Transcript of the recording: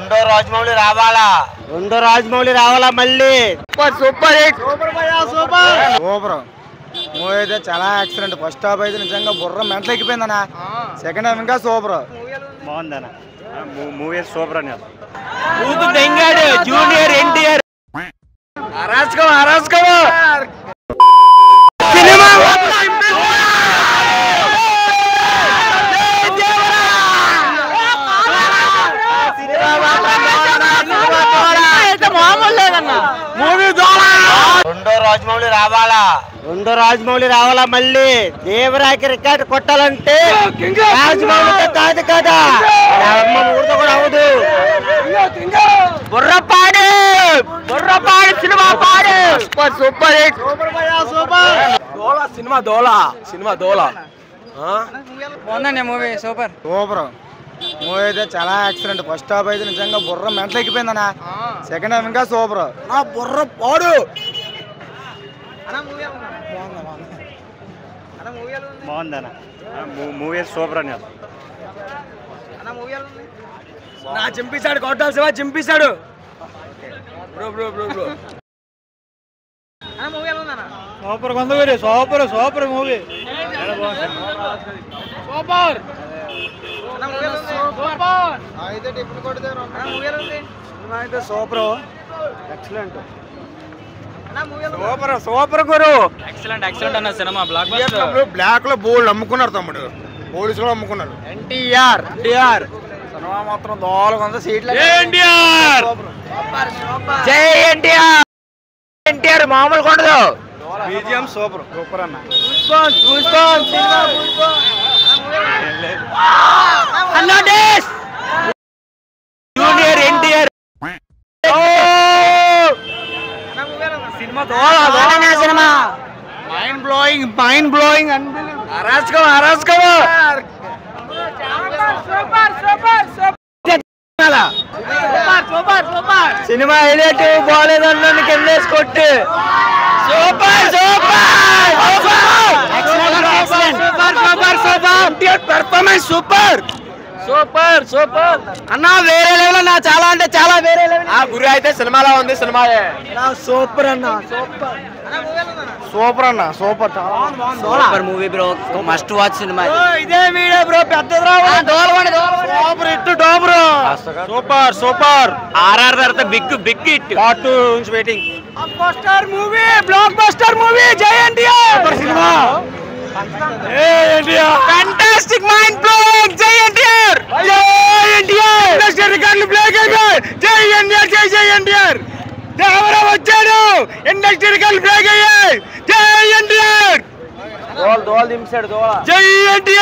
రెండో రాజమౌళి రావాలా మళ్ళీ. సూపర్ హిట్ సూపర్ మూవీ అయితే చాలా ఎక్సలెంట్. ఫస్ట్ హాఫ్ అయితే నిజంగా బుర్ర మెంటల్ ఎక్కిపోయిందన్న. సెకండ్ హాఫ్ ఇంకా సూపర్ బాగుందన్న. మూవీ సూపర్ అని దెంగాడు జూనియర్ ఎన్టీఆర్. అరాస్కం సినిమా మామూలు లేదన్నా. రెండో రాజమౌళి రావాలా మళ్ళీ. దేవరాకి రికార్డు కొట్టాలంటే రాజమౌళితో కాదు కదా, ఊరితో కూడా అవదు. బుర్రపాడు సినిమా పాడు. సూపర్ హిట్ సినిమా దోలా బాగుందండి మూవీ. సూపర్ మూవీ అయితే చాలా ఎక్సలెంట్. ఫస్ట్ హాఫ్ అయితే నిజంగా బుర్ర మెంటల్ ఎక్కిపోయిందన్న. సెకండ్ హాఫ్ ఇంకా సూపర్. బుర్ర పాడు బాగుందన్న. మూవీ సూపర్ అని చింపిస్తాడు కొట్టాలి శివ చింపిస్తాడు. సూపర్ కొందరు సూపర్ మూవీ అయితే సూపర్ ఎక్సలెంట్. సూపర్ గురు. ఎక్సలెంట్ అన్న సినిమా. బ్లాక్ లో బోల్డ్ అమ్ముకున్నారు తమ్ముడు. పోలీసులు అమ్ముకున్నారు. ఎన్టీఆర్ సినిమా మాత్రం దోలగా ఉంది. సీట్లు జై ఎన్టీఆర్ మామూలు కొండదు. బీజిఎం సూపర్ అన్న. Junior NTR cinema mind blowing అరాస్కం సినిమా హైలైట్. బాగాలేదన్న కిందేసి కొట్టు. పర్ఫార్మెన్స్ సూపర్ అన్నా. వేరే లెవెల్ అన్న. చాలా అంటే చాలా వేరే లెవెల్. ఆ గురి అయితే సినిమాలో ఉంది. సినిమా సూపర్ అన్న. Super movie bro. Must watch సినిమా. ఇదే వీడియో బ్రో. పెద్దది super hit bro. Super RR తర్వాత బిగ్ హిట్. పార్ట్ 2 నుంచి వెయిటింగ్. బ్లాక్ బస్టర్ మూవీ జై ఎన్టీఆర్ సినిమా. ఫ్యాంటాస్టిక్ మైండ్ బ్లోయింగ్ జై ఎన్టీఆర్. ఇండస్ట్రీ రికార్డులు బ్రేక్ అయిపోయాయి. జై ఎన్టీఆర్ దేవరా వచ్చాడు. ఇండస్ట్రీ రికార్డులు బ్రేక్ అయ్యాయి. జై ఎన్టీఆర్. జై ఎన్టీఆర్.